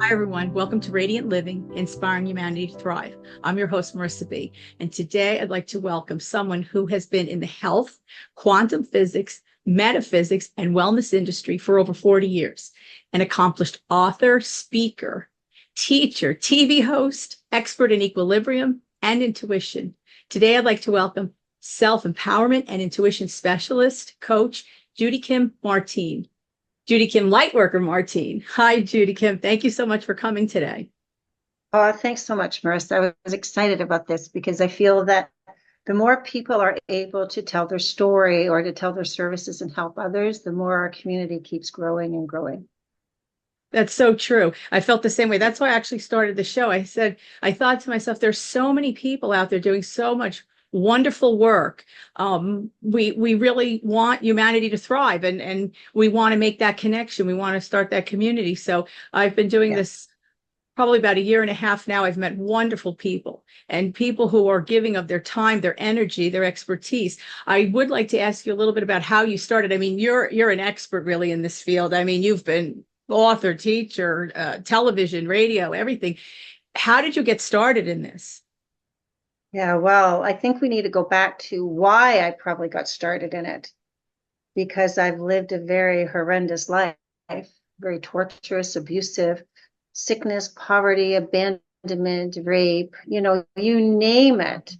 Hi, everyone. Welcome to Radiant Living, Inspiring Humanity to Thrive. I'm your host, Marisa B. And today I'd like to welcome someone who has been in the health, quantum physics, metaphysics, and wellness industry for over 40 years. An accomplished author, speaker, teacher, TV host, expert in equilibrium and intuition. Today I'd like to welcome self-empowerment and intuition specialist, coach, Judy Kim Martene. Judy Kim Lightworker Martene. Hi, Judy Kim. Thank you so much for coming today. Oh, thanks so much, Marissa. I was excited about this because I feel that the more people are able to tell their story or to tell their services and help others, the more our community keeps growing and growing. That's so true. I felt the same way. That's why I actually started the show. I thought to myself, there's so many people out there doing so much wonderful work. We really want humanity to thrive, and we want to make that connection. We want to start that community. So I've been doing Yeah. this probably about a year and a half now. I've met wonderful people and people who are giving of their time, their energy, their expertise. I would like to ask you a little bit about how you started. I mean, you're an expert really in this field. I mean, you've been author, teacher, television, radio, everything. How did you get started in this? Yeah, well, I think we need to go back to why I probably got started in it because I've lived a very horrendous life, very torturous, abusive, sickness, poverty, abandonment, rape, you name it.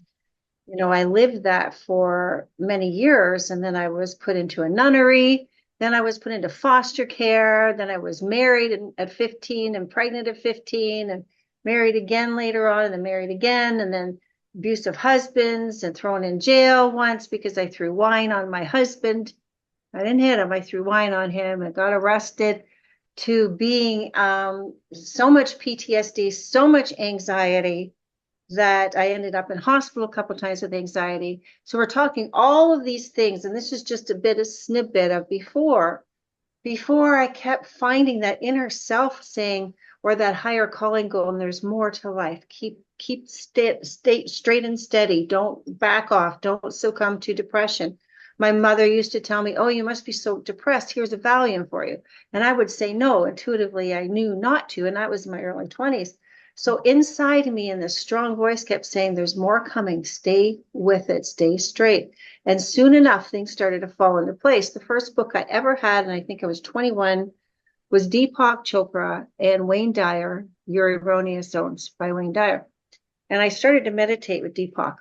I lived that for many years, and then I was put into a nunnery. Then I was put into foster care. Then I was married at 15 and pregnant at 15 and married again later on, and then married again, and then abusive husbands and thrown in jail once because I threw wine on my husband. I didn't hit him. I threw wine on him and got arrested, to being so much PTSD, so much anxiety that I ended up in hospital a couple of times with anxiety. So we're talking all of these things, and this is just a bit of snippet of before I kept finding that inner self saying, or that higher calling going, there's more to life. Keep straight and steady. Don't back off. Don't succumb to depression. My mother used to tell me, oh, you must be so depressed. Here's a Valium for you. And I would say no. Intuitively, I knew not to. And that was in my early 20s. So inside me, and this strong voice kept saying, there's more coming. Stay with it. Stay straight. And soon enough, things started to fall into place. The first book I ever had, and I think I was 21, was Deepak Chopra and Wayne Dyer, Your Erroneous Zones by Wayne Dyer. And I started to meditate with Deepak.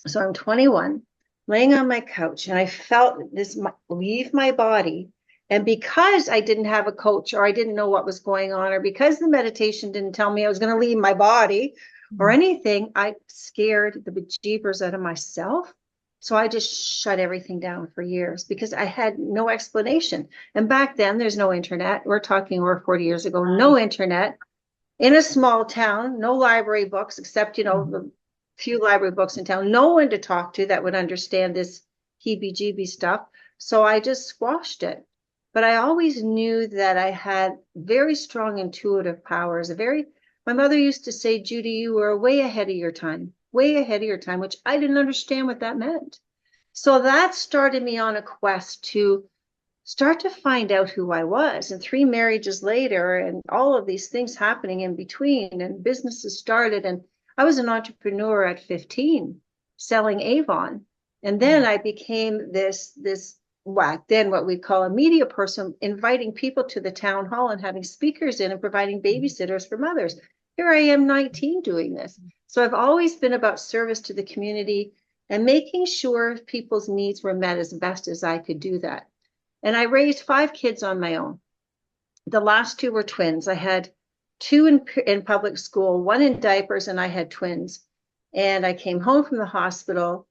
So I'm 21, laying on my couch, and I felt this leave my body. And because I didn't have a coach, or I didn't know what was going on, or because the meditation didn't tell me I was going to leave my body or anything, I scared the bejeebers out of myself. So I just shut everything down for years because I had no explanation. And back then, there's no internet. We're talking over 40 years ago, no internet in a small town, no library books, except, the few library books in town, no one to talk to that would understand this heebie-jeebie stuff. So I just squashed it. But I always knew that I had very strong intuitive powers. My mother used to say, Judy, you were way ahead of your time, which I didn't understand what that meant. So that started me on a quest to start to find out who I was. And 3 marriages later, and all of these things happening in between, and businesses started. And I was an entrepreneur at 15, selling Avon. And then I became this then what we call a media person, inviting people to the town hall and having speakers in and providing babysitters for mothers. Here I am, 19, doing this. So I've always been about service to the community and making sure people's needs were met as best as I could do that. And I raised 5 kids on my own. The last 2 were twins. I had 2 in public school, 1 in diapers, and I had twins. And I came home from the hospital,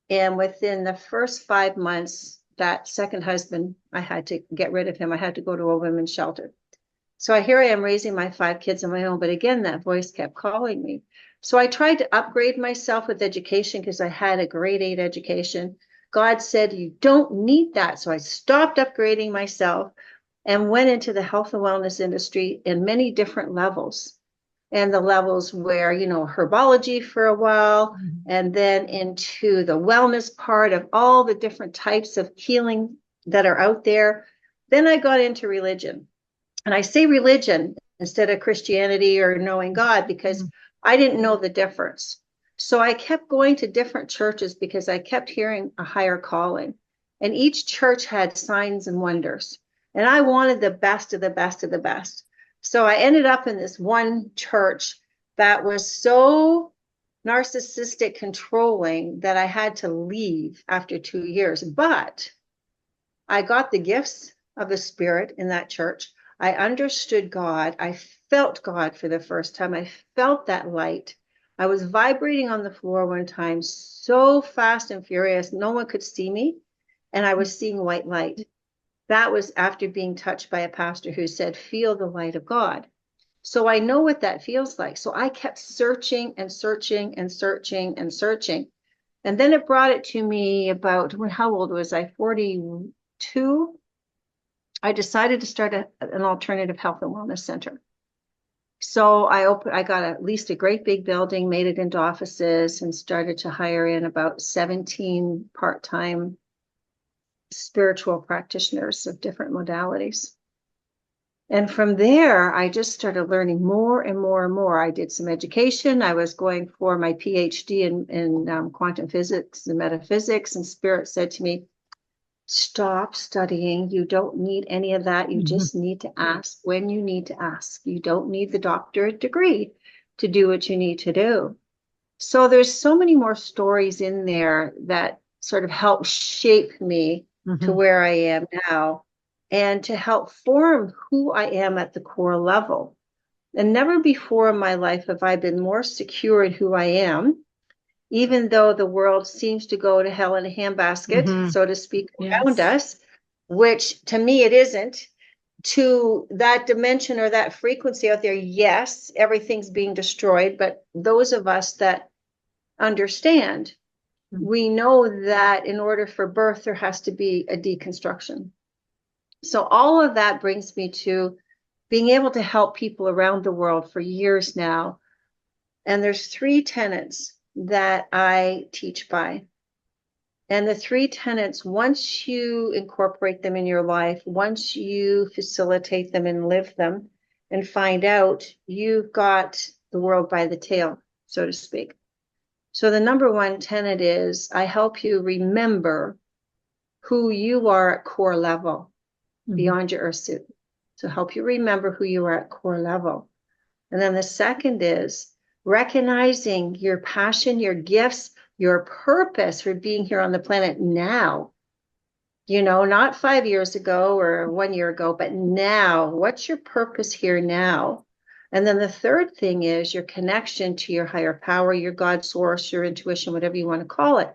and within the first 5 months, that second husband, I had to get rid of him. I had to go to a women's shelter. So here I am raising my 5 kids on my own. But again, that voice kept calling me. So I tried to upgrade myself with education because I had a grade 8 education. God said, you don't need that. So I stopped upgrading myself and went into the health and wellness industry in many different levels. And the levels where, herbology for a while, and then into the wellness part of all the different types of healing that are out there. Then I got into religion. And I say religion, instead of Christianity or knowing God, because I didn't know the difference. So I kept going to different churches because I kept hearing a higher calling. And each church had signs and wonders. And I wanted the best of the best of the best. So I ended up in this one church that was so narcissistic, controlling, that I had to leave after 2 years. But I got the gifts of the Spirit in that church. I understood God. I felt God for the first time. I felt that light. I was vibrating on the floor one time so fast and furious, no one could see me. And I was seeing white light. That was after being touched by a pastor who said, feel the light of God. So I know what that feels like. So I kept searching and searching and searching and searching. And then it brought it to me about, how old was I? 42. I decided to start an alternative health and wellness center. So I got at least a great big building, made it into offices, and started to hire in about 17 part-time spiritual practitioners of different modalities. And from there, I just started learning more and more and more. I did some education. I was going for my PhD in quantum physics and metaphysics, and Spirit said to me, stop studying. You don't need any of that. You just need to ask when you need to ask. You don't need the doctorate degree to do what you need to do. So there's so many more stories in there that sort of help shape me to where I am now, and to help form who I am at the core level. And never before in my life have I been more secure in who I am, even though the world seems to go to hell in a handbasket, so to speak, around us, which to me it isn't. To that dimension or that frequency out there, yes, everything's being destroyed, but those of us that understand, we know that in order for birth, there has to be a deconstruction. So all of that brings me to being able to help people around the world for years now. And there's 3 tenets that I teach by. And the 3 tenets, once you incorporate them in your life, once you facilitate them and live them and find out, you've got the world by the tail, so to speak. So the number 1 tenet is, I help you remember who you are at core level, beyond your earth suit. To help you remember who you are at core level. And then the second is recognizing your passion, your gifts, your purpose for being here on the planet now. You know, not 5 years ago or 1 year ago, but now. What's your purpose here now? And then the third thing is your connection to your higher power, your God source, your intuition, whatever you want to call it.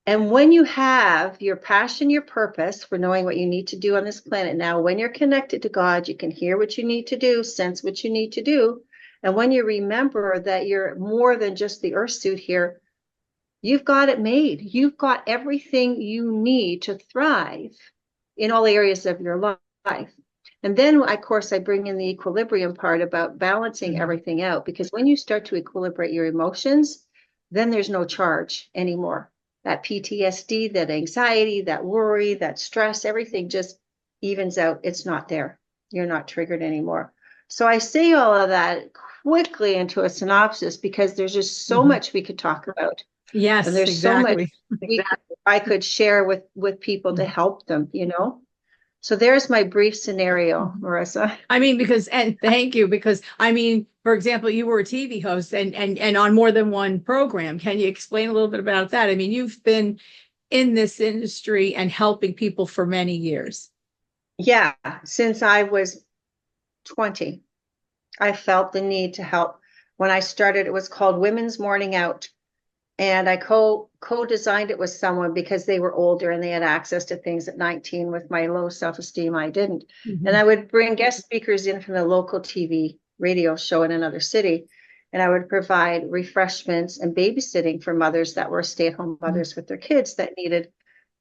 And when you have your passion, your purpose for knowing what you need to do on this planet now, when you're connected to God, you can hear what you need to do, sense what you need to do. And when you remember that you're more than just the earth suit here, you've got it made. You've got everything you need to thrive in all areas of your life. And then, of course, I bring in the equilibrium part about balancing everything out, because when you start to equilibrate your emotions, then there's no charge anymore. That PTSD, that anxiety, that worry, that stress, everything just evens out. It's not there. You're not triggered anymore. So I say all of that quickly into a synopsis because there's just so much we could talk about. Yes, and there's exactly. so much I could share with people to help them, you know. So there's my brief scenario, Marissa. I mean, and thank you, because I mean, for example, you were a TV host and on more than one program. Can you explain a little bit about that? I mean, you've been in this industry and helping people for many years. Yeah, since I was 20, I felt the need to help. When I started, it was called Women's Morning Out. And I co-designed it with someone because they were older and they had access to things at 19. With my low self-esteem, I didn't. And I would bring guest speakers in from the local TV radio show in another city. And I would provide refreshments and babysitting for mothers that were stay-at-home mothers with their kids that needed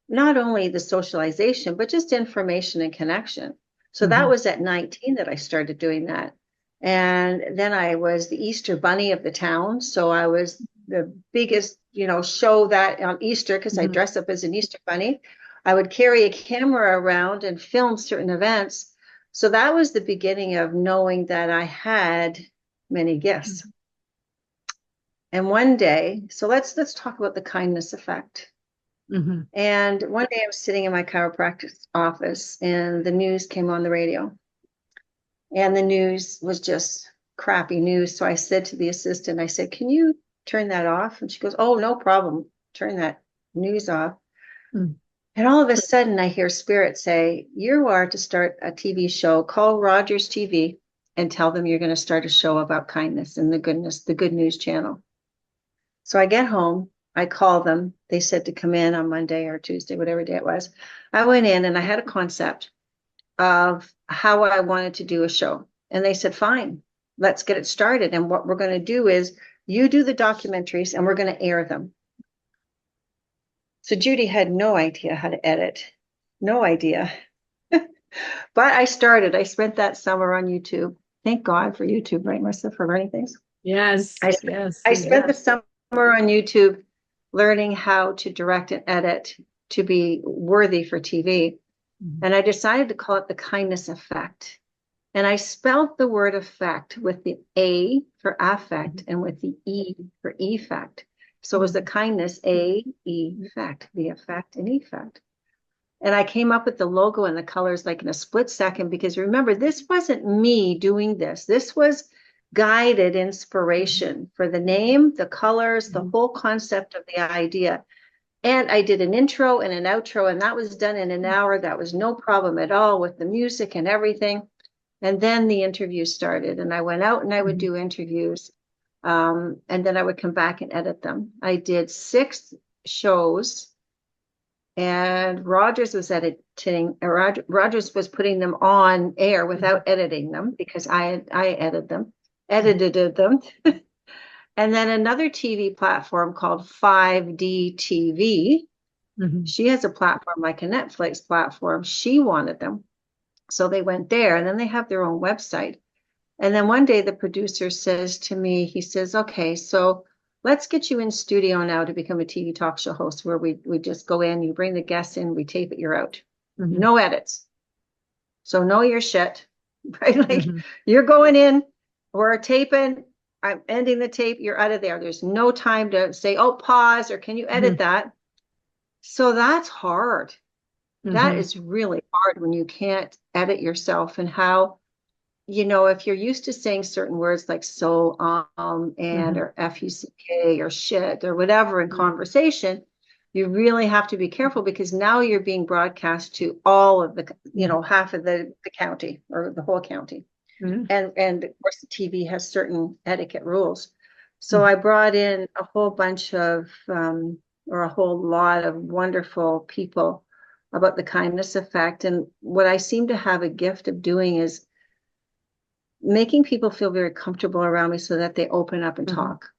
not only the socialization, but just information and connection. So that was at 19 that I started doing that. And then I was the Easter bunny of the town. So I was the biggest, show that on Easter, because I dress up as an Easter bunny. I would carry a camera around and film certain events. So that was the beginning of knowing that I had many gifts. And one day, so let's talk about the kindness effect. And one day I was sitting in my chiropractic office and the news came on the radio. And the news was just crappy news. So I said to the assistant, I said, can you turn that off? And she goes, oh, no problem. Turn that news off. And all of a sudden I hear Spirit say, you are to start a TV show. Call Rogers TV and tell them you're going to start a show about kindness and the good news channel. So I get home, I call them. They said to come in on Monday or Tuesday, whatever day it was. I went in and I had a concept of how I wanted to do a show. And they said, fine, let's get it started. And what we're going to do is you do the documentaries and we're going to air them. So Judy had no idea how to edit, no idea. But I started. I spent that summer on YouTube. Thank God for YouTube, right, Marissa, for learning things. Yes. I spent the summer on YouTube learning how to direct and edit to be worthy for TV. And I decided to call it the kindness effect. And I spelled the word effect with the A for affect and with the E for effect. So it was the kindness, A, E, effect, the effect and effect. And I came up with the logo and the colors like in a split second, because remember, this wasn't me doing this. This was guided inspiration for the name, the colors, the whole concept of the idea. And I did an intro and an outro, and that was done in an hour. That was no problem at all with the music and everything. And then the interview started, and I went out and I would do interviews. And then I would come back and edit them. I did 6 shows. And Rogers was editing. Rogers was putting them on air without editing them, because I edited them. And then another TV platform called 5D TV. She has a platform like a Netflix platform. She wanted them, so they went there. And then they have their own website. And then one day the producer says to me, he says, okay, so let's get you in studio now to become a TV talk show host, where we just go in, you bring the guests in, we tape it, you're out. No edits. So know your shit, right? Like you're going in, we're taping, I'm ending the tape, you're out of there. There's no time to say, oh, pause, or can you edit that? So that's hard. That is really hard when you can't edit yourself. And how, you know, if you're used to saying certain words like so, and, or F-U-C-K, or shit, or whatever in conversation, you really have to be careful, because now you're being broadcast to all of the, you know, half of the county or the whole county. And of course the TV has certain etiquette rules. So I brought in a whole bunch of, or a whole lot of wonderful people about the kindness effect. And what I seem to have a gift of doing is making people feel very comfortable around me so that they open up and talk.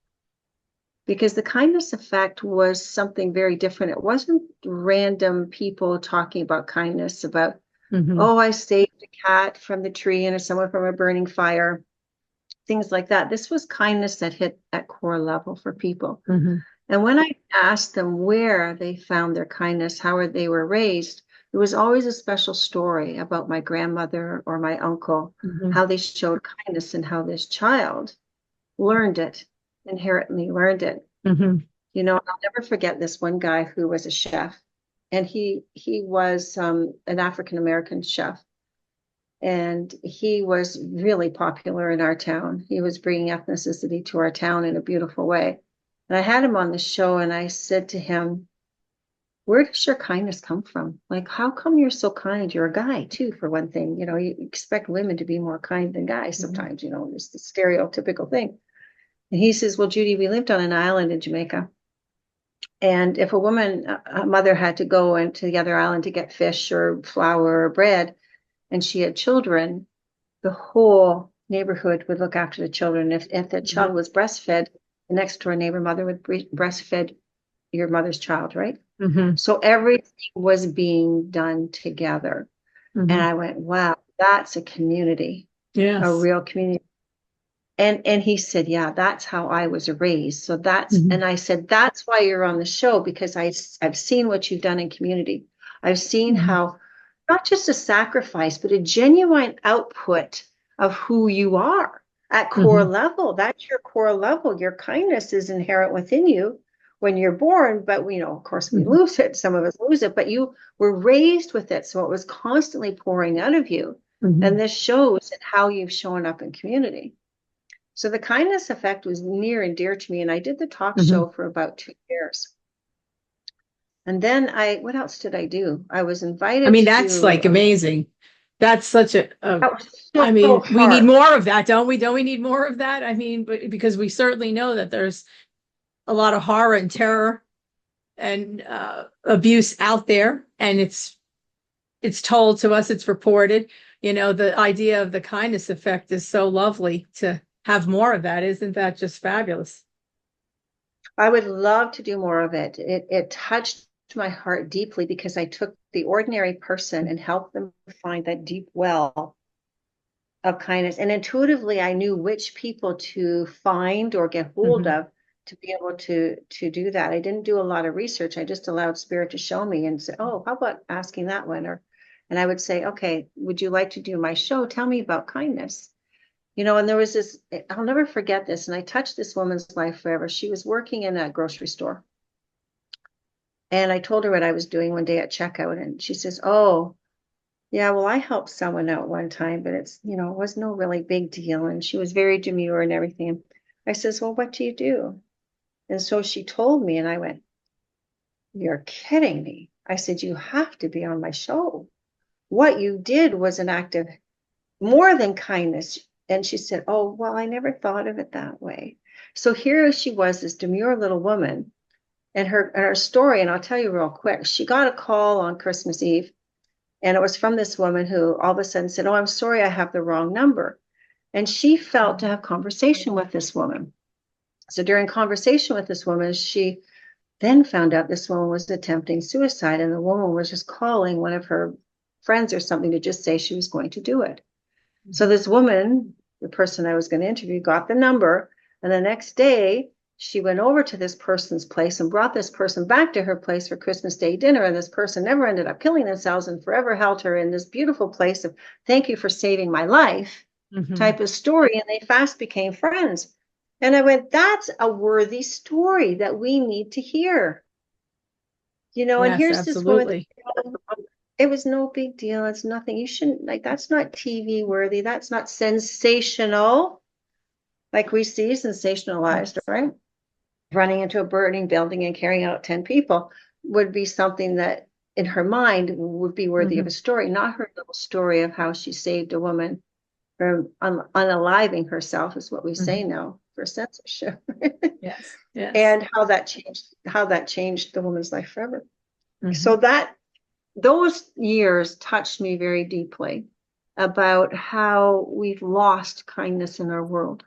Because the kindness effect was something very different. It wasn't random people talking about kindness, about, oh, I saved a cat from the tree and someone from a burning fire, things like that. This was kindness that hit at core level for people. And when I asked them where they found their kindness, how they were raised, there was always a special story about my grandmother or my uncle, how they showed kindness and how this child learned it, inherently learned it. You know, I'll never forget this one guy who was a chef, and he was an African-American chef, and he was really popular in our town. He was bringing ethnicity to our town in a beautiful way. And I had him on the show, and I said to him, where does your kindness come from? Like, how come you're so kind? You're a guy too, for one thing. You know, you expect women to be more kind than guys sometimes, you know, it's the stereotypical thing. And he says, well, Judy, we lived on an island in Jamaica. And if a mother had to go into the other island to get fish or flour or bread, and she had children, the whole neighborhood would look after the children. If the child was breastfed, the next door neighbor mother would breastfed your mother's child, right? So everything was being done together. And I went, wow, that's a community, a real community. And he said, yeah, that's how I was raised. So that's, and I said, that's why you're on the show, because I've seen what you've done in community. I've seen how not just a sacrifice, but a genuine output of who you are at core level. That's your core level. Your kindness is inherent within you when you're born, but of course we lose it. Some of us lose it, but you were raised with it. So it was constantly pouring out of you. And this shows how you've shown up in community. So the kindness effect was near and dear to me. And I did the talk show for about 2 years. And then what else did I do? I was invited I mean, that's like amazing. That's such I mean, we need more of that, don't we? Don't we need more of that? I mean, but because we certainly know that there's a lot of horror and terror and abuse out there, and it's told to us, it's reported. The idea of the kindness effect is so lovely to have more of that. Isn't that just fabulous? I would love to do more of it. It touched my heart deeply because I took the ordinary person and helped them find that deep well of kindness. And intuitively, I knew which people to find or get hold of to be able to do that. I didn't do a lot of research. I just allowed spirit to show me and say, oh, how about asking that one? And I would say, okay, would you like to do my show? Tell me about kindness. And there was this, I'll never forget this. And I touched this woman's life forever. She was working in a grocery store. And I told her what I was doing one day at checkout. And she says, oh, yeah, well, I helped someone out one time, but it was no really big deal. And she was very demure and everything. And I says, well, what do you do? And so she told me, and I went, you're kidding me. I said, you have to be on my show. What you did was an act of more than kindness. And she said, oh, well, I never thought of it that way. So here she was, this demure little woman, and her story, and I'll tell you real quick, she got a call on Christmas Eve, and it was from this woman who all of a sudden said, oh, I'm sorry, I have the wrong number. And she felt to have conversation with this woman. So during conversation with this woman, she then found out this woman was attempting suicide, and the woman was just calling one of her friends or something to just say she was going to do it. So this woman, the person I was going to interview, got the number, and the next day she went over to this person's place and brought this person back to her place for Christmas Day dinner. And this person never ended up killing themselves and forever held her in this beautiful place of thank you for saving my life type of story. And they fast became friends. And I went, that's a worthy story that we need to hear. And here's absolutely. This woman, it was no big deal. It's nothing. You shouldn't, that's not TV worthy. That's not sensational. Like we see sensationalized, right? Running into a burning building and carrying out 10 people would be something that in her mind would be worthy of a story, not her little story of how she saved a woman from unaliving herself, is what we say now for censorship. Yes. And how that changed the woman's life forever. So those years touched me very deeply about how we've lost kindness in our world.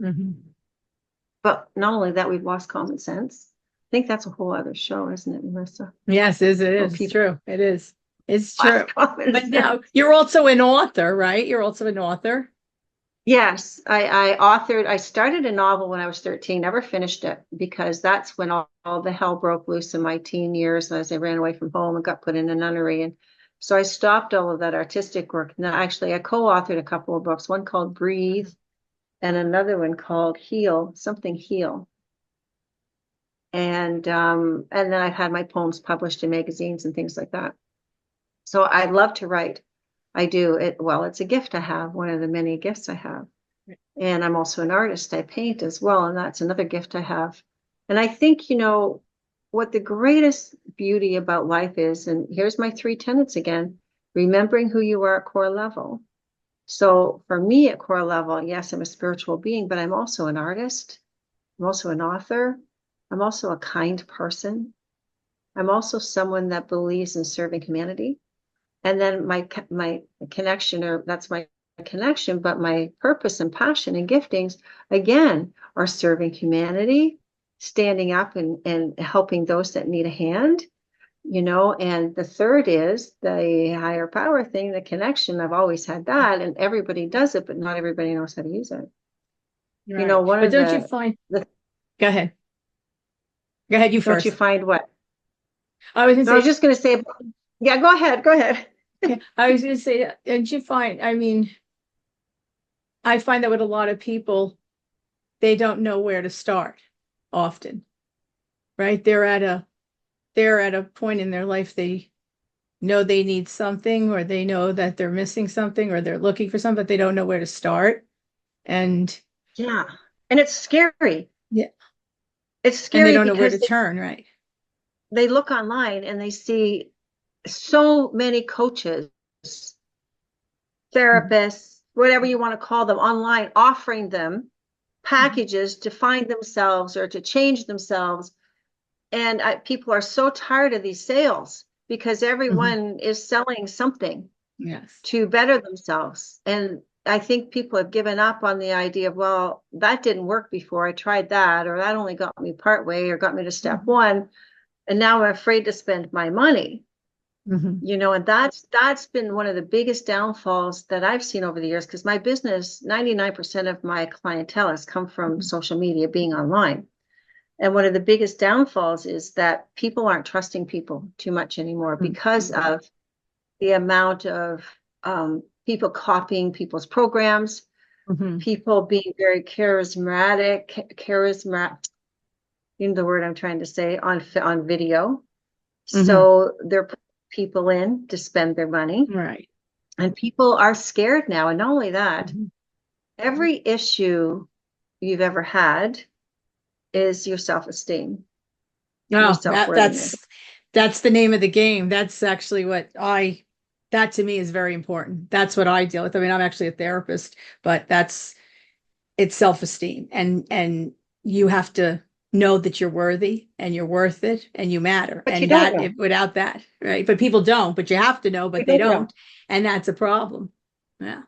But not only that, we've lost common sense. I think that's a whole other show, isn't it, Marissa? Yes, it is. It's true. It is. It's true. But now you're also an author, right? You're also an author. Yes, I started a novel when I was 13, never finished it because that's when all the hell broke loose in my teen years as I ran away from home and got put in a nunnery. And so I stopped all of that artistic work. Now, actually, I co-authored a couple of books, one called Breathe and another one called Heal. And then I've had my poems published in magazines and things like that. So I love to write. I do it. Well, it's a gift I have, one of the many gifts I have. And I'm also an artist. I paint as well. And that's another gift I have. And I think, what the greatest beauty about life is, and here's my 3 tenets again, remembering who you are at core level. So for me at core level, yes, I'm a spiritual being, but I'm also an artist. I'm also an author. I'm also a kind person. I'm also someone that believes in serving humanity. And then my connection, or that's my connection, but my purpose and passion and giftings, again, are serving humanity, standing up and helping those that need a hand, and the third is the higher power thing, the connection. I've always had that, and everybody does it, but not everybody knows how to use it. Right. But don't you find, go ahead, you first. Don't you find what? I was just going to say, yeah, go ahead. Yeah, I was going to say, and you find, I mean, I find that with a lot of people, they don't know where to start often, right? They're at a point in their life, they know they need something, or they know that they're missing something, or they're looking for something, but they don't know where to start. And Yeah. And it's scary. yeah, It's and they scary don't know where because to turn, right? they look online and they see so many coaches, Mhm. therapists, whatever you want to call them, online offering them Mhm. packages to find themselves or to change themselves. And people are so tired of these sales because Mhm. everyone is selling something Yes. to better themselves. And I think people have given up on the idea of, well, that didn't work before. I tried that, or that only got me part way or got me to step Mhm. one. And now I'm afraid to spend my money. Mhm. And that's been one of the biggest downfalls that I've seen over the years, because my business, 99% of my clientele has come from Mhm. social media, being online. And one of the biggest downfalls is that people aren't trusting people too much anymore because Mhm. of the amount of people copying people's programs, Mhm. people being very charismatic, you know the word I'm trying to say, on video. Mhm. So they're putting people in to spend their money. Right. And people are scared now. And not only that, Mhm. every issue you've ever had is your self-esteem, your No, self-worthiness. that's the name of the game. That's actually that to me is very important. That's what I deal with. I mean, I'm actually a therapist, but it's self-esteem, and you have to know that you're worthy and you're worth it and you matter. But you And don't know. without that, right? But people don't, but you have to know, You but they don't know. don't. And that's a problem. Yeah.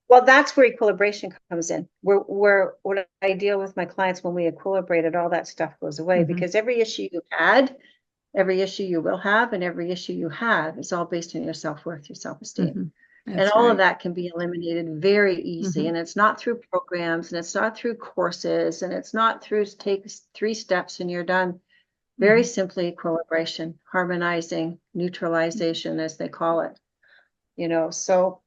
Well, that's where equilibration comes in. Where what I deal with my clients, when we equilibrate it, all that stuff goes away, Hmm. because every issue you had, every issue you will have, and every issue you have is all based on your self-worth, your self-esteem. Hmm. And That's all of right. that can be eliminated very easy. Hmm. And it's not through programs, and it's not through courses, and it's not through take 3 steps and you're done. Very Hmm. simply, equilibration, harmonizing, neutralization, as they call it. So,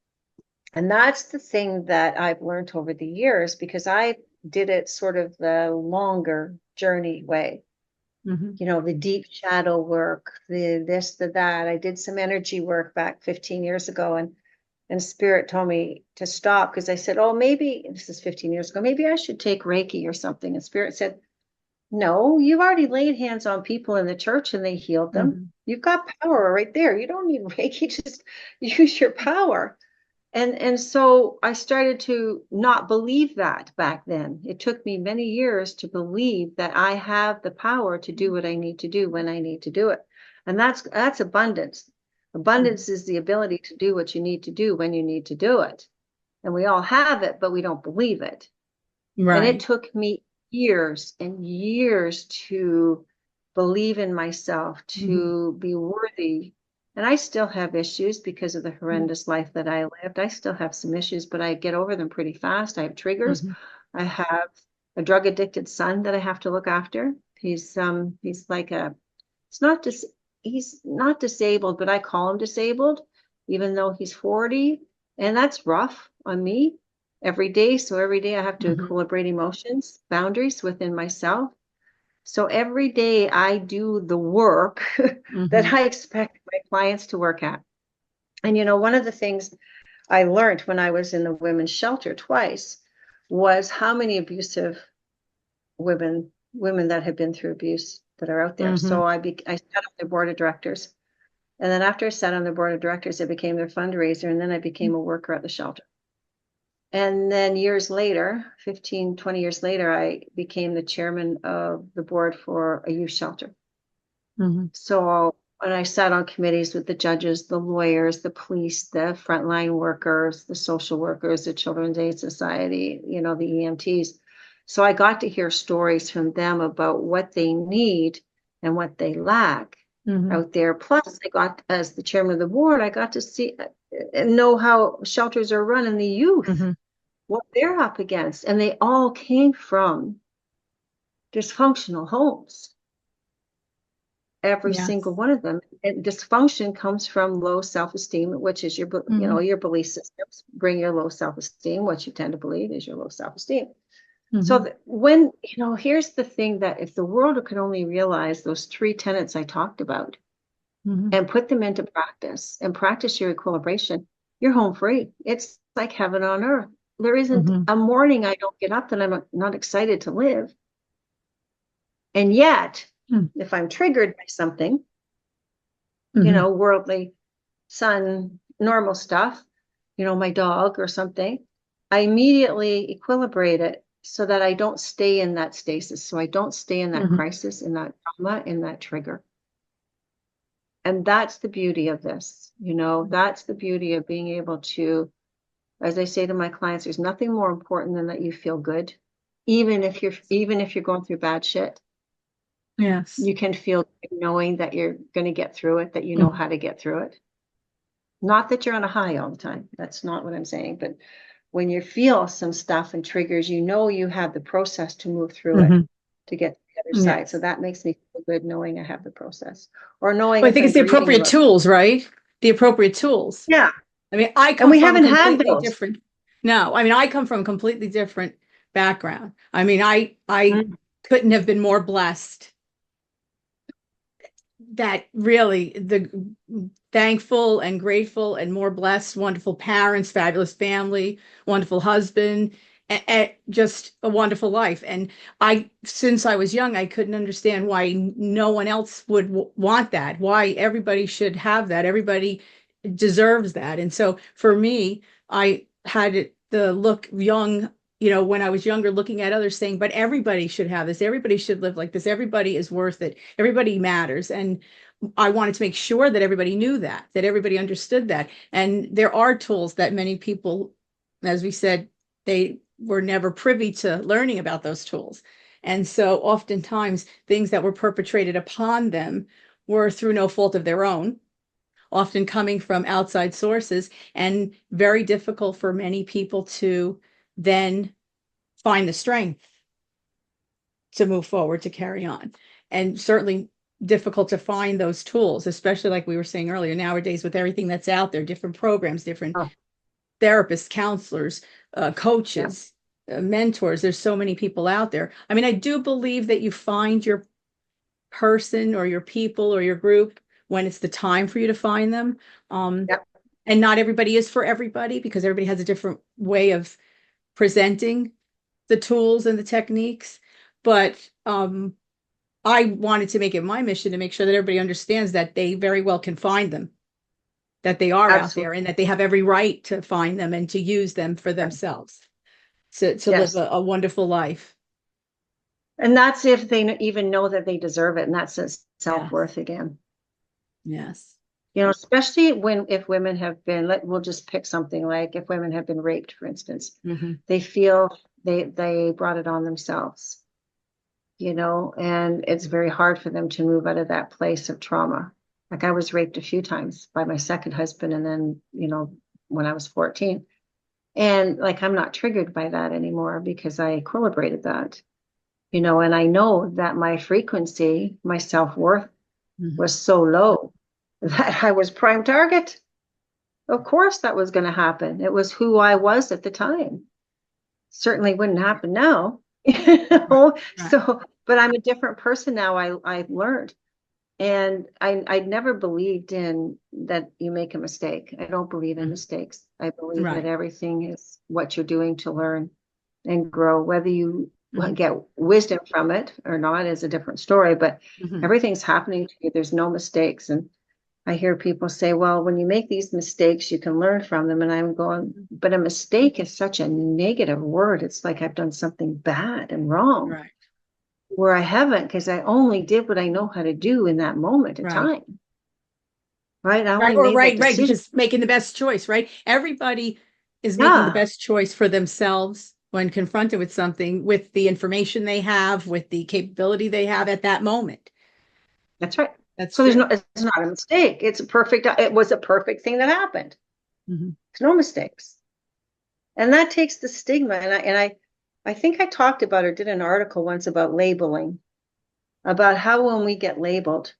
and that's the thing that I've learned over the years, because I did it sort of the longer journey way. Hmm. The deep shadow work, the this, the that. I did some energy work back 15 years ago, and Spirit told me to stop, because I said, oh, maybe this is 15 years ago, maybe I should take Reiki or something. And Spirit said, no, you've already laid hands on people in the church and they healed them. Hmm. You've got power right there. You don't need Reiki, just use your power. And so I started to not believe that back then. It took me many years to believe that I have the power to do what I need to do when I need to do it. And that's abundance. Abundance is the ability to do what you need to do when you need to do it. And we all have it, but we don't believe it. And it Right. took me years and years to believe in myself, Hmm. to be worthy. And I still have issues because of the horrendous life that I lived. I still have some issues, but I get over them pretty fast. I have triggers. Hmm. I have a drug addicted son that I have to look after. He's like it's not dis he's not disabled, but I call him disabled, even though he's 40. And that's rough on me every day. So every day I have to Hmm. equilibrate emotions, boundaries within myself. So every day I do the work that Hmm. I expect my clients to work at. And one of the things I learned when I was in the women's shelter twice was how many abusive women that have been through abuse that are out there. Hmm. So I sat on their board of directors. And then after I sat on their board of directors, I became their fundraiser. And then I became a worker at the shelter. And then years later, 15, 20 years later, I became the chairman of the board for a youth shelter. Hmm. So when I sat on committees with the judges, the lawyers, the police, the frontline workers, the social workers, the Children's Aid Society, the EMTs. So I got to hear stories from them about what they need and what they lack Hmm. out there. Plus, as the chairman of the board, I got to see and know how shelters are run and the youth, Hmm. what they're up against. And they all came from dysfunctional homes. every Yes. single one of them. And dysfunction comes from low self-esteem, which is your, Mhm. your belief systems bring your low self-esteem. What you tend to believe is your low self-esteem. So Mhm. when, here's the thing, that if the world could only realize those three tenets I talked about Mhm. and put them into practice and practice your equilibration, you're home free. It's like heaven on earth. There isn't Mhm. a morning I don't get up that I'm not excited to live. And yet, Mhm. if I'm triggered by something, Mhm. worldly, sun, normal stuff, my dog or something, I immediately equilibrate it so that I don't stay in that stasis. So I don't stay in that Mhm. crisis, in that trauma, in that trigger. And that's the beauty of this. That's the beauty of being able to, as I say to my clients, there's nothing more important than that you feel good. Even if you're going through bad shit, Yes. you can feel good knowing that you're going to get through it, that you know Mhm. how to get through it. Not that you're on a high all the time. That's not what I'm saying. But when you feel some stuff and triggers, you have the process to move through it Mhm. to get to the other side. So Yes. that makes me feel good knowing I have the process, or knowing Well, I if think I'm it's the grieving appropriate about. tools, right? The appropriate tools. Yeah. I mean, I And come we from a haven't had completely those. different, no, I mean, I come from a completely different background. I mean, I Mm. couldn't have been more blessed that really the thankful and grateful and more blessed, wonderful parents, fabulous family, wonderful husband, and just a wonderful life. And since I was young, I couldn't understand why no one else would want that, why everybody should have that. Everybody deserves that. And so for me, I had the look young, when I was younger, looking at others saying, but everybody should have this. Everybody should live like this. Everybody is worth it. Everybody matters. And I wanted to make sure that everybody knew that everybody understood that. And there are tools that many people, as we said, they were never privy to learning about those tools. And so oftentimes things that were perpetrated upon them were through no fault of their own, often coming from outside sources, and very difficult for many people to then find the strength to move forward, to carry on. And certainly difficult to find those tools, especially like we were saying earlier, nowadays with everything that's out there, different programs, different Oh, therapists, counselors, yeah. coaches, mentors. There's so many people out there. I mean, I do believe that you find your person or your people or your group when it's the time for you to find them. Um, Yep. and not everybody is for everybody, because everybody has a different way of presenting the tools and the techniques. But I wanted to make it my mission to make sure that everybody understands that they very well can find them, that they are out there, Absolutely. and that they have every right to find them and to use them for themselves, to live Yes. a wonderful life. And that's if they even know that they deserve it. And that's Yes. self-worth again. Yes. Especially if women have been, we'll just pick something like if women have been raped, for instance, Hmm. they feel they brought it on themselves, and it's very hard for them to move out of that place of trauma. Like I was raped a few times by my second husband, and then, when I was 14. And like I'm not triggered by that anymore because I equilibrated that, and I know that my frequency, my self-worth Hmm. was so low that I was prime target. Of course that was going to happen. It was who I was at the time. Certainly wouldn't happen now. Right. Right. So, but I'm a different person now. I've learned. And I'd never believed in that you make a mistake. I don't believe in Mhm. mistakes. I believe that Right. everything is what you're doing to learn and grow. Whether you Hmm. get wisdom from it or not is a different story, but Hmm. everything's happening to you. There's no mistakes. And I hear people say, well, when you make these mistakes, you can learn from them. And I'm going, but a mistake is such a negative word. It's like I've done something bad and wrong, Right. where I haven't, because I only did what I know how to do in that moment of Right. time. Right? I Right. only Or made that right. decision. Because making the best choice, right? Everybody is making the Yeah, best choice for themselves when confronted with something, with the information they have, with the capability they have at that moment. that's right. That's So true. it's not a mistake. It was a perfect thing that happened. Hmm. There's no mistakes. And that takes the stigma. I think I talked about or did an article once about labeling, about how when we get labeled,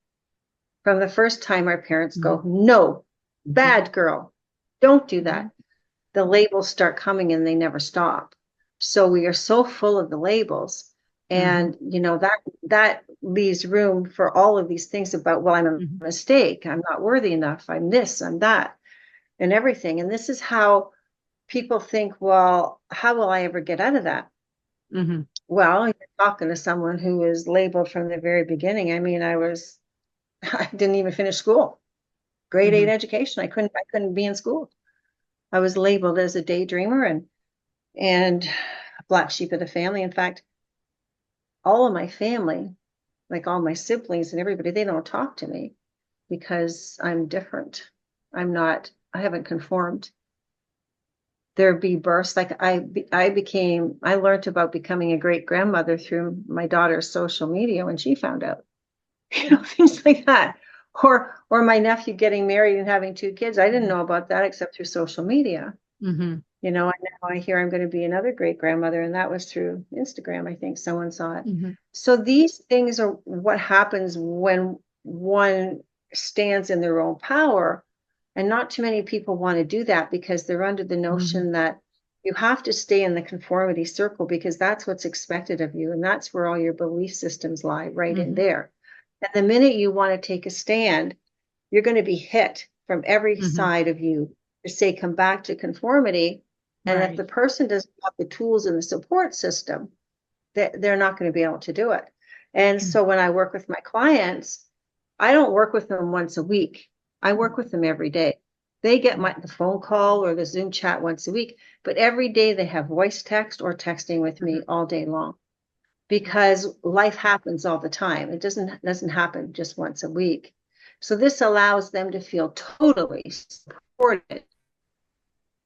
From the first time our parents go, Mm-hmm. no, bad girl, don't do Mm-hmm. that. The labels start coming and they never stop. So we are so full of the labels. Mm-hmm. And, that leaves room for all of these things about, well, I'm a Mm-hmm. mistake. I'm not worthy enough. I'm this, I'm that, and everything. And this is how people think, well, how will I ever get out of that? Mm-hmm. Well, you're talking to someone who is labeled from the very beginning. I mean, I didn't even finish school, grade Mm-hmm. 8 education. I couldn't be in school. I was labeled as a daydreamer and a black sheep of the family. In fact, all of my family, like all my siblings and everybody, they don't talk to me because I'm different. I haven't conformed. There be bursts like I learned about becoming a great grandmother through my daughter's social media when she found out, things like that. Or my nephew getting married and having 2 kids. I didn't know about that except through social media. Mm-hmm. And now I hear I'm going to be another great grandmother, and that was through Instagram. I think someone saw it. Mm-hmm. So these things are what happens when one stands in their own power. And not too many people want to do that because they're under the Mm-hmm. notion that you have to stay in the conformity circle because that's what's expected of you. And that's where all your belief systems lie, right in Mm-hmm. there. And the minute you want to take a stand, you're going to be hit from every Mm-hmm. side of you to say, come back to conformity. And if Right. the person doesn't have the tools and the support system, they're not going to be able to do it. And so when I work with my clients, I don't work with them once a week. I work with them every day. They get the phone call or the Zoom chat once a week, but every day they have voice text or texting with me Mm-hmm. all day long because life happens all the time. It doesn't happen just once a week. So this allows them to feel totally supported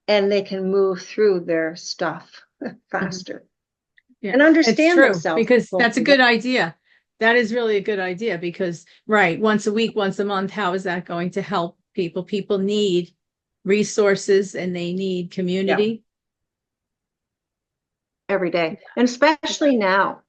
and they can move through their stuff Mm-hmm. faster Yeah, and it's understand true themselves. because that's a good idea. That is really a good idea because, right, once a week, once a month, how is that going to help people? People need resources and they need Yeah, community. every day. And especially now,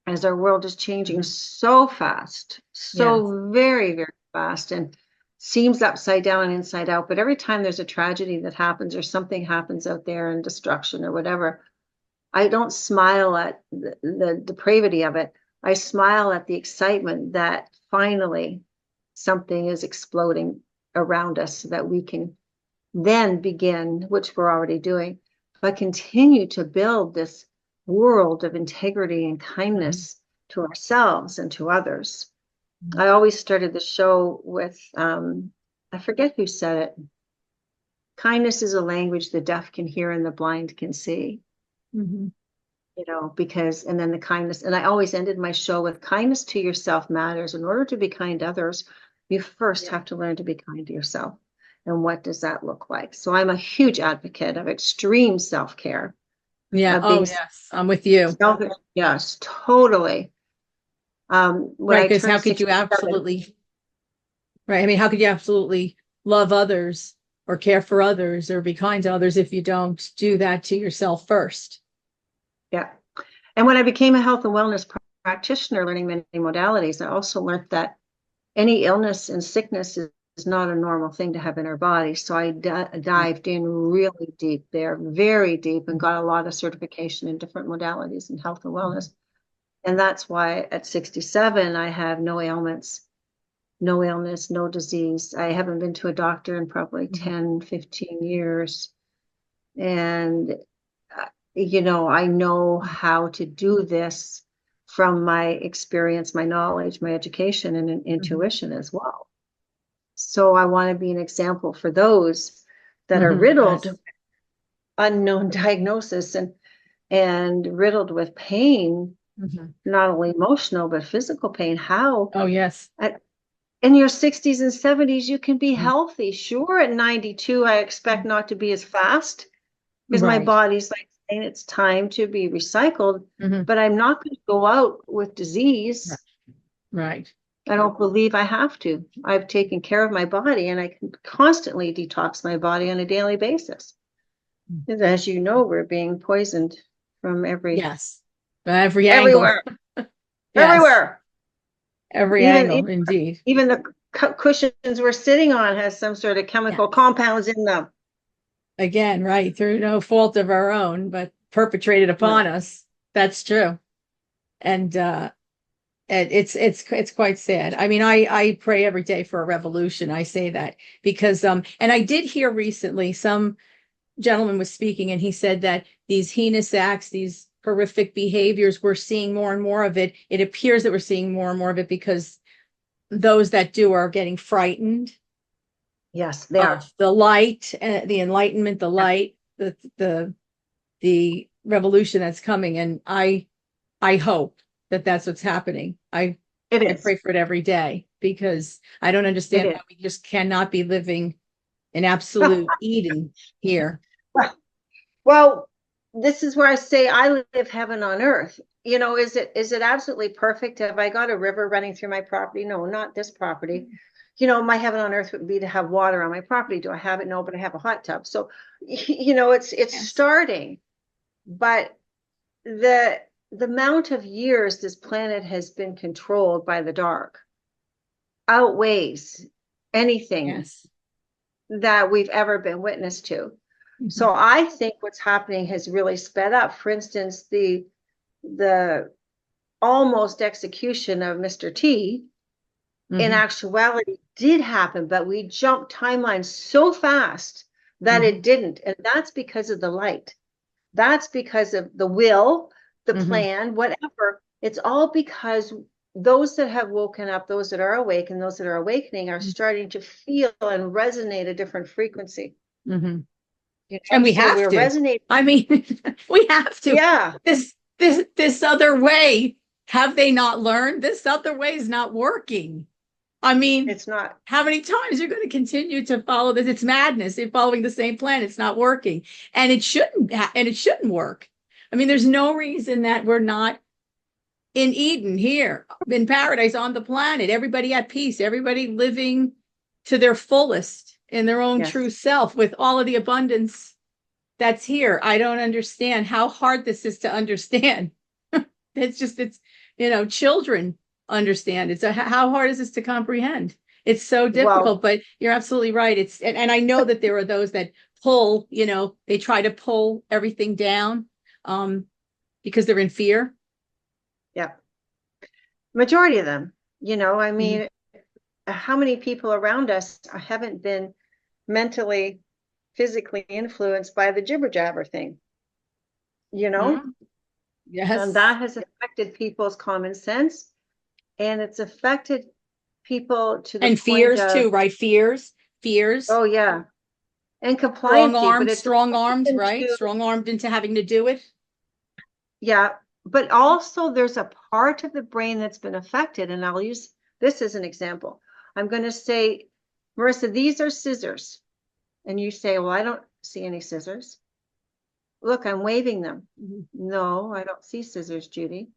as our world is changing Mhm. so fast, Yes. so very, very fast, and seems upside down and inside out. But every time there's a tragedy that happens or something happens out there and destruction or whatever, I don't smile at the depravity of it. I smile at the excitement that finally something is exploding around us so that we can then begin, which we're already doing, but continue to build this world of integrity and Mhm. kindness to ourselves and to others. I always started the show with, I forget who said it. Kindness is a language the deaf can hear and the blind can see, Mhm. because, and then the kindness. And I always ended my show with kindness to yourself matters. In order to be kind to others, you first Yeah. have to learn to be kind to yourself. And what does that look like? So I'm a huge advocate of extreme self-care, Yeah. of Oh, being yes. I'm with you. selfish. Yes, totally. When Right. I Because how turned could you 67, absolutely, right? I mean, how could you absolutely love others or care for others or be kind to others if you don't do that to yourself first? yeah. And when I became a health and wellness practitioner, learning many modalities, I also learned that any illness and sickness is not a normal thing to have in our body. So I dived in really deep there, very deep, and got a lot of certification in different modalities in health and wellness. And that's why at 67, I have no ailments, no illness, no disease. I haven't been to a doctor in probably Mhm. 10, 15 years. And, I know how to do this from my experience, my knowledge, my education, and Mhm. intuition as well. So I want to be an example for those that are Mhm. riddled Yes. unknown diagnosis and riddled with pain, Mhm. not only emotional but physical pain. How Oh, yes. at, in your 60s and 70s you can be Mhm. healthy. Sure, at 92 I expect not to be as fast because my Right. body's like saying it's time to be recycled, Mhm. but I'm not going to go out with Right. disease. Right. I don't believe I have to. I've taken care of my body and I can constantly detox my body on a daily basis. As you know, we're being poisoned from Yes. Every angle. everywhere, Yes. everywhere. Every Even angle, indeed. even the cushions we're sitting on has some sort of Yeah. chemical compounds in them. Again, right, through no fault of our own, but perpetrated upon No, us. That's true. And it's quite sad. I mean, I pray every day for a revolution. I say that because and I did hear recently some gentleman was speaking and he said that these heinous acts, these horrific behaviors, we're seeing more and more of it. It appears that we're seeing more and more of it because those that do are getting frightened yes, they are. of the light, the enlightenment, the Yeah, light, the revolution that's coming. And I hope that that's what's happening. it I is. pray for it every day because I don't It understand is. how we just cannot be living in absolute Eden here. Well, this is where I say I live heaven on earth. Is it absolutely perfect? Have I got a river running through my property? No, not this property. My heaven on earth would be to have water on my property. Do I have it? No, but I have a hot tub. So, it's Yes. starting, but the amount of years this planet has been controlled by the dark outweighs anything Yes. that we've ever been witness to. Mhm. So I think what's happening has really sped up. For instance, the almost execution of Mr. T in Mhm. actuality did happen, but we jumped timelines so fast that Mhm. it didn't. And that's because of the light. That's because of the will, the Mhm. plan, whatever. It's all because those that have woken up, those that are awake, and those that are awakening are starting to feel and resonate a different frequency. Mhm. And we So have we're to. resonating. I mean, we have to. Yeah, This other way, have they not learned? This other way is not working. I mean, it's not. how many times you're going to continue to follow this? It's madness. You're following the same plan. It's not working, and it shouldn't work. I mean, there's no reason that we're not in Eden here, in paradise on the planet. Everybody at peace. Everybody living to their fullest in their own Yes. true self with all of the abundance that's here. I don't understand how hard this is to understand. It's children understand. How hard is this to comprehend? It's so Well, difficult, but you're absolutely right. And I know that there are those that pull, they try to pull everything down um, because they're in fear. yeah, majority of them, I Mhm. mean, how many people around us haven't been mentally, physically influenced by the jibber jabber thing, you know? Mhm. And Yes. that has affected people's common sense, and it's affected people to the And point fears of, too, right? Fears, oh yeah, and compliancy, but it's strong armed, right? into, Strong armed into having to do it. yeah, but also there's a part of the brain that's been affected, and I'll use this as an example. I'm going to say, Marissa, these are scissors. And you say, well, I don't see any scissors. Look, I'm waving them. Mhm. No, I don't see scissors, Judy.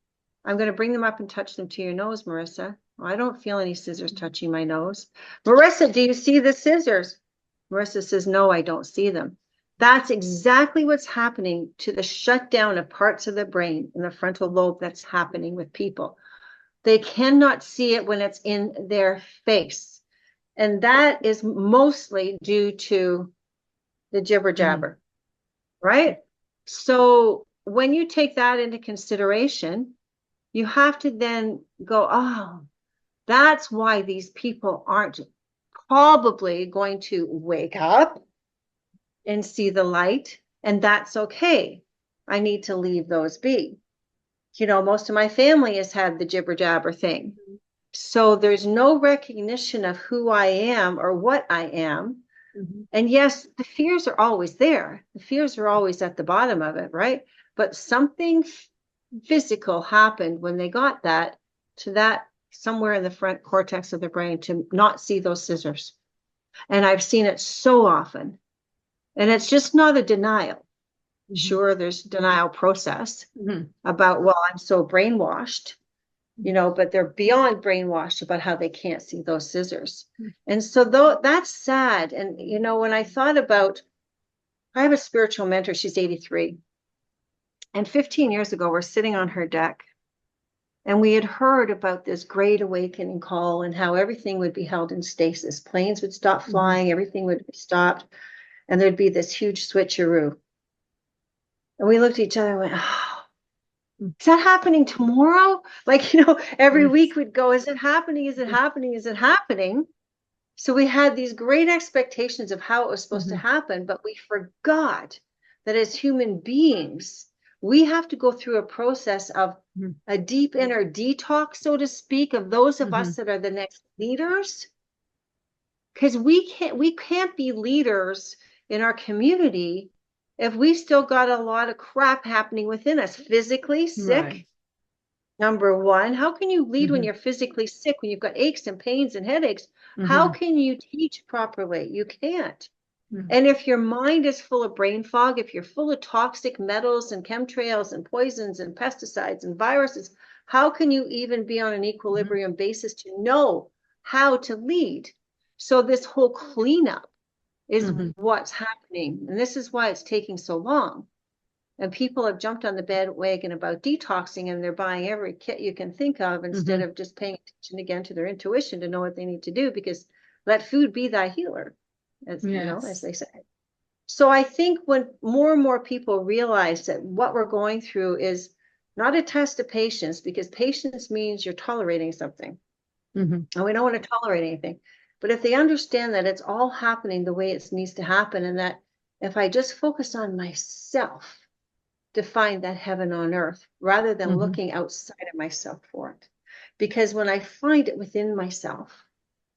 I'm going to bring them up and touch them to your nose, Marissa. Well, I don't feel any scissors touching my nose. Marissa, do you see the scissors? Marissa says, no, I don't see them. That's exactly what's happening to the shutdown of parts of the brain in the frontal lobe that's happening with people. They cannot see it when it's in their face. And that is mostly due to the jibber Mhm. jabber, right? So when you take that into consideration, you have to then go, oh, that's why these people aren't probably going to wake up and see the light. And that's okay. I need to leave those be. Most of my family has had the jibber jabber thing. So there's no recognition of who I am or what I am. Mhm. And yes, the fears are always there. The fears are always at the bottom of it, right? But something physical happened when they got that to that somewhere in the front cortex of the brain to not see those scissors. And I've seen it so often. And it's just not a denial. Mhm. Sure, there's denial process Mhm. about, well, I'm so brainwashed, but they're beyond brainwashed about how they can't see those scissors. And so though that's sad. And when I thought about, I have a spiritual mentor, she's 83. And 15 years ago, we're sitting on her deck And we had heard about this great awakening call and how everything would be held in stasis. Planes would stop flying, everything would be stopped, and there'd be this huge switcheroo. And we looked at each other and went, oh, is that happening tomorrow? Like, every week we'd go, is it happening? Is it happening? Is it happening? So we had these great expectations of how it was supposed to happen, but we forgot that as human beings, we have to go through a process of a deep inner detox, so to speak, of those of us that are the next leaders. Because we can't be leaders in our community if we still got a lot of crap happening within us, physically sick. Right. Number one, how can you lead when you're physically sick, when you've got aches and pains and headaches? How can you teach properly? You can't. And if your mind is full of brain fog, if you're full of toxic metals and chemtrails and poisons and pesticides and viruses, how can you even be on an equilibrium basis to know how to lead? So this whole cleanup is what's happening. And this is why it's taking so long. And people have jumped on the bandwagon about detoxing, and they're buying every kit you can think of instead of just paying attention again to their intuition to know what they need to do, because let food be thy healer, as as they say. So I think when more and more people realize that what we're going through is not a test of patience, because patience means you're tolerating something. And we don't want to tolerate anything. But if they understand that it's all happening the way it needs to happen, and that if I just focus on myself to find that heaven on earth, rather than looking outside of myself for it. Because when I find it within myself,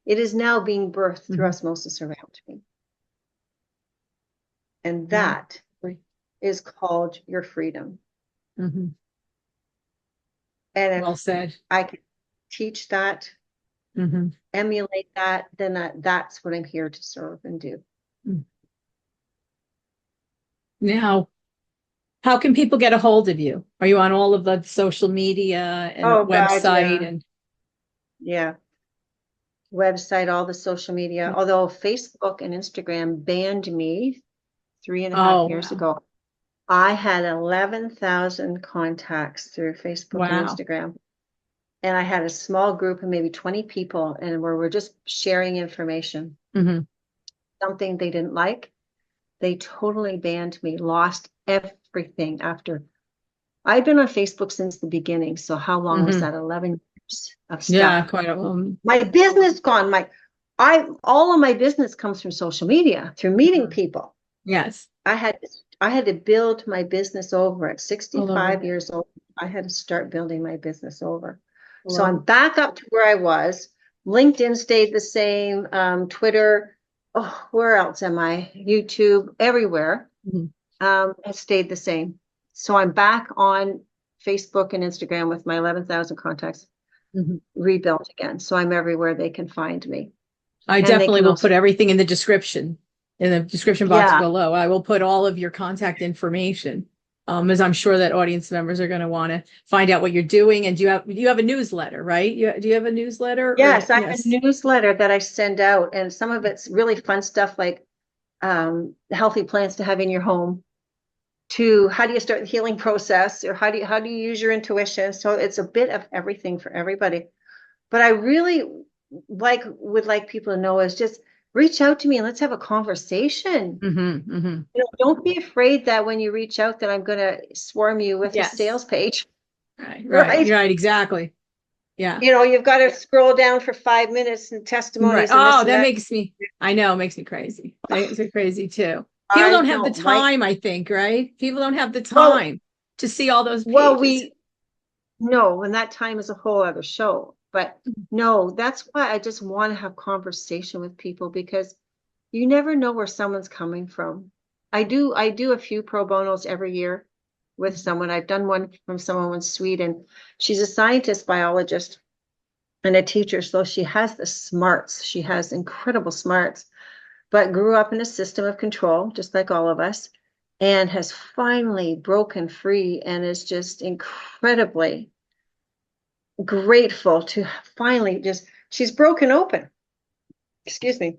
it is now being birthed through osmosis around me. And that is called your freedom. And if well said. I can teach that, emulate that, then that's what I'm here to serve and do. Now, how can people get a hold of you? Are you on all of the social media and website? God, yeah. Website, all the social media. Although Facebook and Instagram banned me 3.5 years ago. I had 11,000 contacts through Facebook and Instagram. And I had a small group of maybe 20 people, and where we're just sharing information. Something they didn't like, they totally banned me, lost everything after. I'd been on Facebook since the beginning. So how long was that? 11 years of stuff. Yeah, quite a long. My business gone. All of my business comes from social media, through meeting people. Yes. I had to build my business over at 65 years old. I had to start building my business over. So I'm back up to where I was. LinkedIn stayed the same. Twitter. Oh, where else am I? YouTube, everywhere. Has stayed the same. So I'm back on Facebook and Instagram with my 11,000 contacts, rebuilt again. So I'm everywhere they can find me. I definitely will put everything in the description box below. I will put all of your contact information, as I'm sure that audience members are going to want to find out what you're doing. And do you have a newsletter, right? Do you have a newsletter? Yes, I have a newsletter that I send out, and some of it's really fun stuff, like healthy plants to have in your home, to how do you start the healing process, or how do you use your intuition. So it's a bit of everything for everybody. But I really would like people to know is just reach out to me and let's have a conversation. Don't be afraid that when you reach out that I'm going to swarm you with a sales page. Right, exactly. Yeah. You've got to scroll down for 5 minutes and testimonies. And that makes me crazy. Makes me crazy too. People don't have the time, I think, right? People don't have the time to see all those pages. And that time is a whole other show. But no, that's why I just want to have conversation with people, because you never know where someone's coming from. I do a few pro bonos every year with someone. I've done one from someone in Sweden. She's a scientist, biologist, and a teacher. So she has the smarts. She has incredible smarts, but grew up in a system of control, just like all of us, and has finally broken free and is just incredibly grateful to finally she's broken open. Excuse me.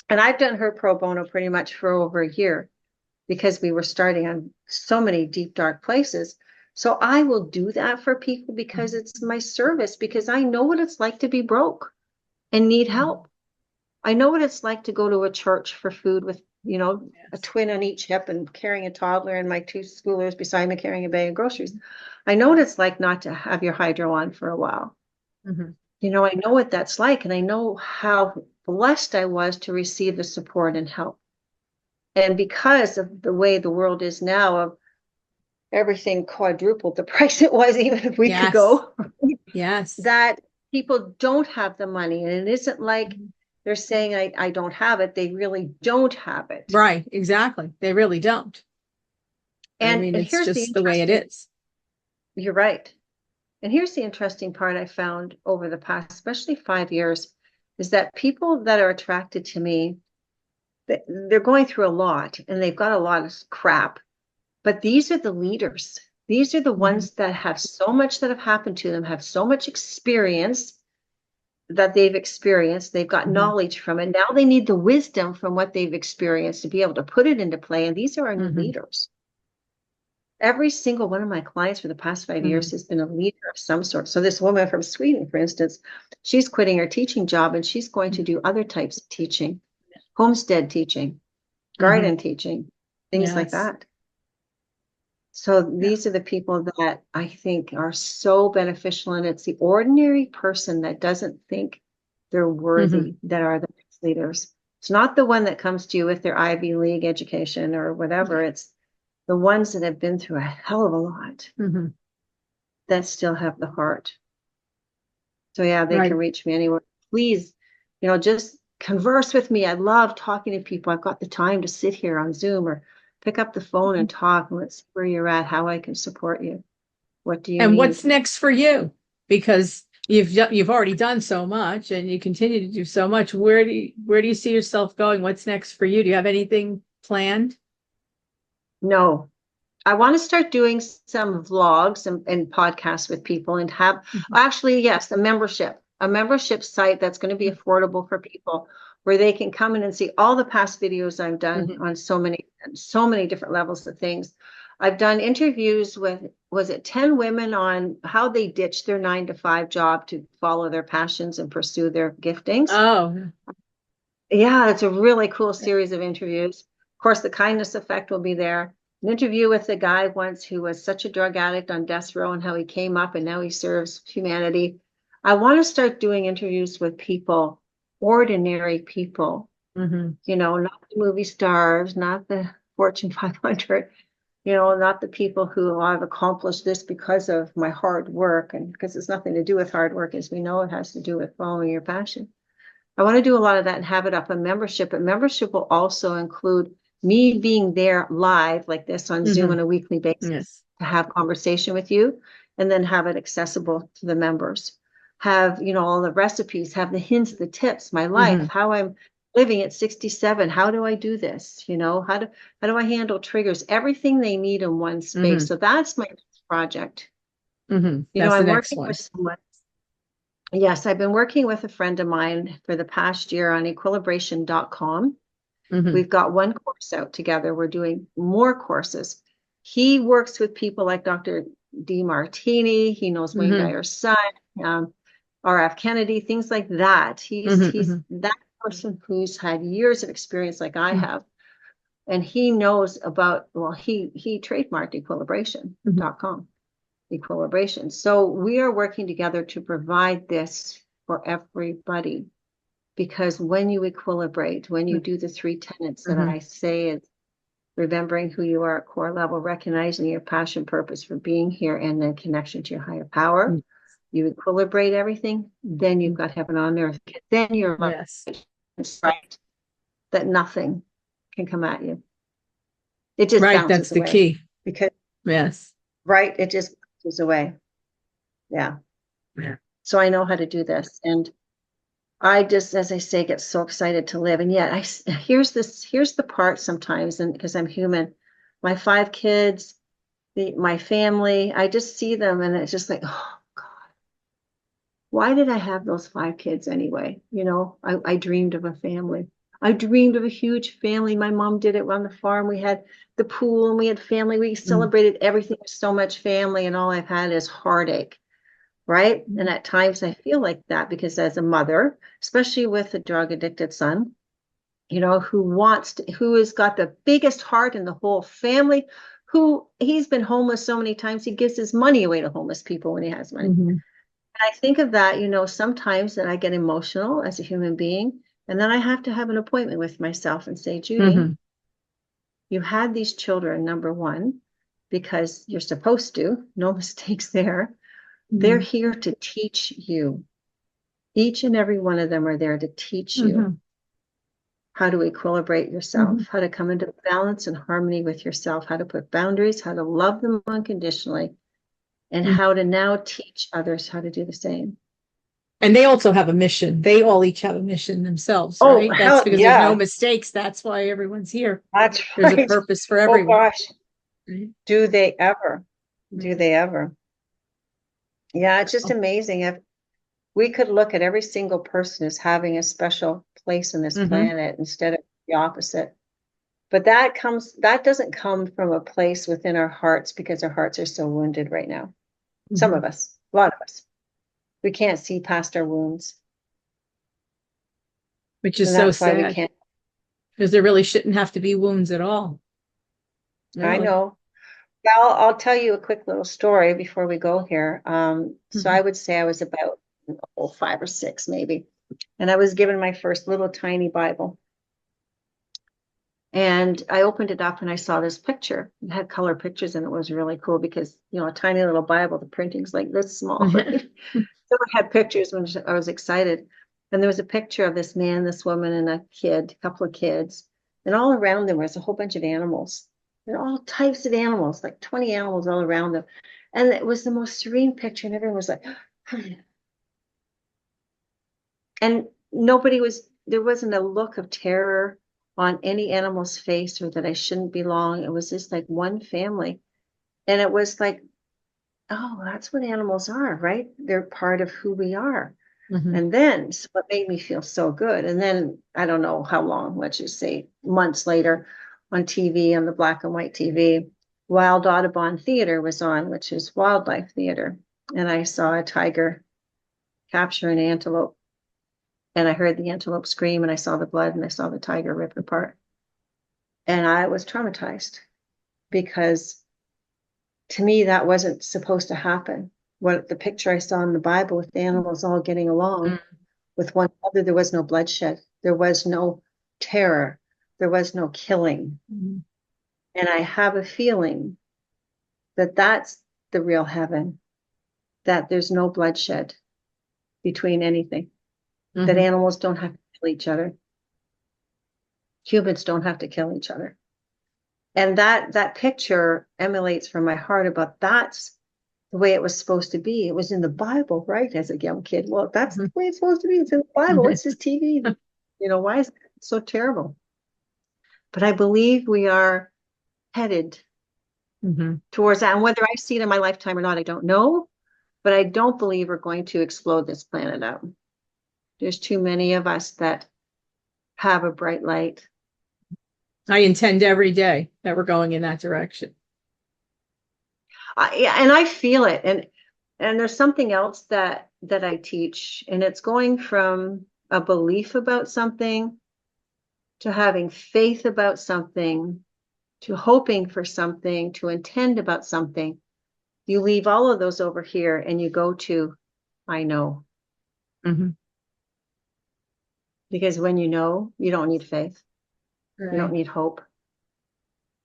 And I've done her pro bono pretty much for over a year, because we were starting on so many deep, dark places. So I will do that for people because it's my service, because I know what it's like to be broke and need help. I know what it's like to go to a church for food with, a twin on each hip and carrying a toddler and my two schoolers beside me carrying a bag of groceries. I know what it's like not to have your hydro on for a while. Mm-hmm. I know what that's like, and I know how blessed I was to receive the support and help. And because of the way the world is now, of everything quadrupled the price it was even a week ago, Yes. that people don't have the money. And it isn't like they're saying, I don't have it. They really don't have it. Right. Exactly. They really don't. I And, mean, and it's here's the just the way it interesting, is. you're right. And here's the interesting part I found over the past, especially 5 years, is that people that are attracted to me, they're going through a lot and they've got a lot of crap. But these are the leaders. These are the ones that have so much that have happened to them, have so much experience that they've experienced. They've got knowledge from it. Now they need the wisdom from what they've experienced to be able to put it into play. And these are our new leaders. Every single one of my clients for the past 5 years has been a leader of some sort. So this woman from Sweden, for instance, she's quitting her teaching job and she's going to do other types of teaching, homestead teaching, garden teaching, things like that. So these are the people that I think are so beneficial. And it's the ordinary person that doesn't think they're worthy that are the next leaders. It's not the one that comes to you with their Ivy League education or whatever. It's the ones that have been through a hell of a lot that still have the heart. So yeah, they can reach me anywhere. Please, just converse with me. I love talking to people. I've got the time to sit here on Zoom or pick up the phone and talk, and let's see where you're at, how I can support you. What do you And need? what's next for you? Because you've already done so much and you continue to do so much. Where do you see yourself going? What's next for you? Do you have anything planned? No, I want to start doing some vlogs and podcasts with people and have actually, yes, a membership site that's going to be affordable for people, where they can come in and see all the past videos I've done on so many different levels of things. I've done interviews with, was it 10 women on how they ditched their 9-to-5 job to follow their passions and pursue their giftings. Oh, yeah, it's a really cool series of interviews. Of course, the kindness effect will be there. An interview with a guy once who was such a drug addict on death row and how he came up and now he serves humanity. I want to start doing interviews with people, ordinary people, not the movie stars, not the Fortune 500, not the people who I've accomplished this because of my hard work, and because it's nothing to do with hard work, as we know, it has to do with following your passion. I want to do a lot of that and have it up on membership, but membership will also include me being there live like this on Zoom on a weekly basis to have conversation with you, and then have it accessible to the members. Have, all the recipes, have the hints, the tips, my life, how I'm living at 67. How do I do this? How do I handle triggers? Everything they need in one space. So that's my project. that's I'm the next working one. with someone. Yes, I've been working with a friend of mine for the past year on equilibration.com. We've got one course out together. We're doing more courses. He works with people like Dr. D. Martene. He knows Wayne Dyer's son, R.F. Kennedy, things like that. He's that person who's had years of experience like I have. And he knows about, he trademarked equilibration.com. Equilibration. So we are working together to provide this for everybody, because when you equilibrate, when you do the 3 tenets that I say, is remembering who you are at core level, recognizing your passion, purpose for being here, and then connection to your higher power. You equilibrate everything, then you've got heaven on earth. Then you're right, that nothing can come at you. It just bounces that's the away. key. Because it just bounces away. Yeah. So I know how to do this, and I just, as I say, get so excited to live. And yet here's the part sometimes, and because I'm human, my 5 kids, my family, I just see them and it's just like, oh God, why did I have those 5 kids anyway? I dreamed of a family. I dreamed of a huge family. My mom did it on the farm. We had the pool and we had family. We celebrated everything with so much family, and all I've had is heartache, right? And at times I feel like that because as a mother, especially with a drug addicted son, who has got the biggest heart in the whole family, who he's been homeless so many times, he gives his money away to homeless people when he has money. And I think of that, sometimes that I get emotional as a human being, and then I have to have an appointment with myself and say, Judy, you had these children, number one, because you're supposed to, no mistakes there. They're here to teach you. Each and every one of them are there to teach you how to equilibrate yourself, how to come into balance and harmony with yourself, how to put boundaries, how to love them unconditionally, and how to now teach others how to do the same. And they also have a mission. They all each have a mission themselves, Oh, right? That's hell, because there's no mistakes. That's why everyone's here. That's There's right. a purpose for Oh everyone. gosh, Right? do they ever? Do they ever? Yeah, it's just amazing. If we could look at every single person as having a special place in this planet instead of the opposite. But that doesn't come from a place within our hearts because our hearts are so wounded right now. Some of us, a lot of us, we can't see past our wounds. Which is And so that's why we sad. can't. Because there really shouldn't have to be wounds at all. Really. I know. Well, I'll tell you a quick little story before we go here. So I would say I was about 5 or 6 maybe. And I was given my first little tiny Bible. And I opened it up and I saw this picture. It had color pictures and it was really cool because, a tiny little Bible, the printing's like this small. Right? So it had pictures when I was excited. And there was a picture of this man, this woman, and a couple of kids. And all around them was a whole bunch of animals. And all types of animals, like 20 animals all around them. And it was the most serene picture. And everyone was like, and there wasn't a look of terror on any animal's face or that I shouldn't belong. It was just like one family. And it was like, oh, that's what animals are, right? They're part of who we are. And then so what made me feel so good. And then I don't know how long, let's just say months later on TV, on the black and white TV, Wild Audubon Theater was on, which is wildlife theater. And I saw a tiger capture an antelope. And I heard the antelope scream and I saw the blood and I saw the tiger rip apart. And I was traumatized because to me, that wasn't supposed to happen. What the picture I saw in the Bible with the animals all getting along with one another, there was no bloodshed. There was no terror. There was no killing. And I have a feeling that that's the real heaven, that there's no bloodshed between anything, that animals don't have to kill each other. Humans don't have to kill each other. And that picture emanates from my heart about that's the way it was supposed to be. It was in the Bible, right? As a young kid. Well, that's the way it's supposed to be. It's in the Bible. What's this TV? Why is it so terrible? But I believe we are headed towards that. And whether I see it in my lifetime or not, I don't know. But I don't believe we're going to explode this planet out. There's too many of us that have a bright light. I intend every day that we're going in that direction. And I feel it. And there's something else that I teach, and it's going from a belief about something to having faith about something to hoping for something to intend about something. You leave all of those over here and you go to I know. Because when you know, you don't need faith. You don't need hope.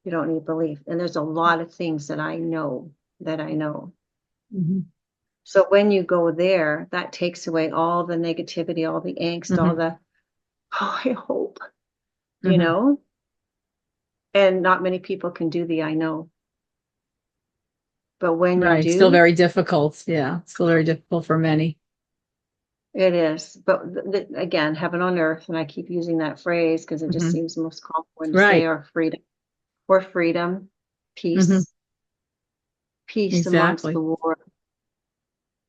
You don't need belief. And there's a lot of things that I know that I know. So when you go there, that takes away all the negativity, all the angst, all the, oh, I hope, and not many people can do the I know. But when you do, still very difficult. Yeah, still very difficult for many. It is. But again, heaven on earth, and I keep using that phrase because it just seems most common to say, or freedom, peace, peace amongst the war.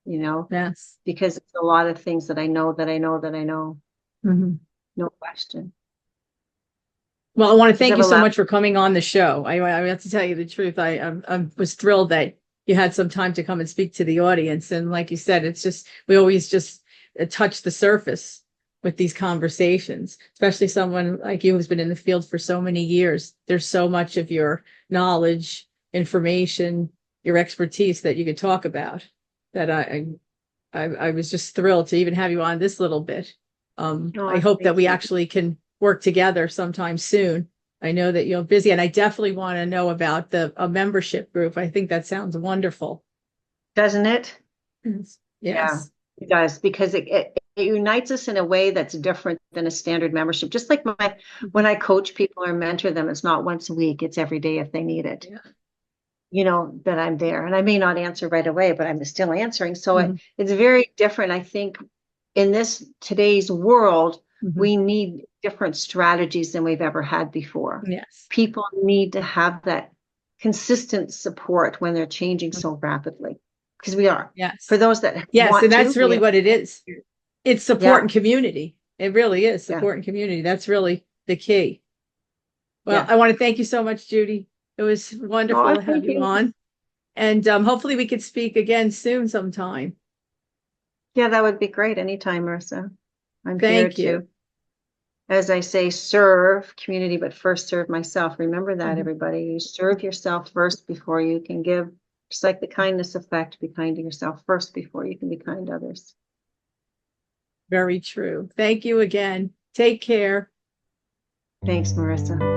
Yes, because it's a lot of things that I know that I know that I know. No question. Well, I want to because thank I've you so allowed. much for coming on the show. I have to tell you the truth. I was thrilled that you had some time to come and speak to the audience. And like you said, it's just, we always just touch the surface with these conversations, especially someone like you who's been in the field for so many years. There's so much of your knowledge, information, your expertise that you could talk about that I was just thrilled to even have you on this little bit. I Oh, hope that thank we you. actually can work together sometime soon. I know that you're busy, and I definitely want to know about a membership group. I think that sounds wonderful. Doesn't it? Yes. Yeah, Yes. it does because it unites us in a way that's different than a standard membership. Just like when I coach people or mentor them, it's not once a week, it's every day if they need it. Yeah. That I'm there. And I may not answer right away, but I'm still answering. So Mhm. it's very different. I think in this today's world, Mhm. we need different strategies than we've ever had before. Yes. People need to have that consistent support when they're changing so rapidly, because we are. For Yes. those that Yes. want And to, that's really what it is. It's support yeah, and community. It really is yeah, support and community. That's really the key. Well, yeah. I want to thank you so much, Judy. It was wonderful Oh, to have thank you you. on. And hopefully we could speak again soon sometime. Yeah, that would be great anytime, Marissa. I'm here Thank you. to, as I say, serve community, but first serve myself. Remember that, Mhm. everybody. You serve yourself first before you can give. Just like the kindness effect, be kind to yourself first before you can be kind to others. Very true. Thank you again. Take care. Thanks, Marissa.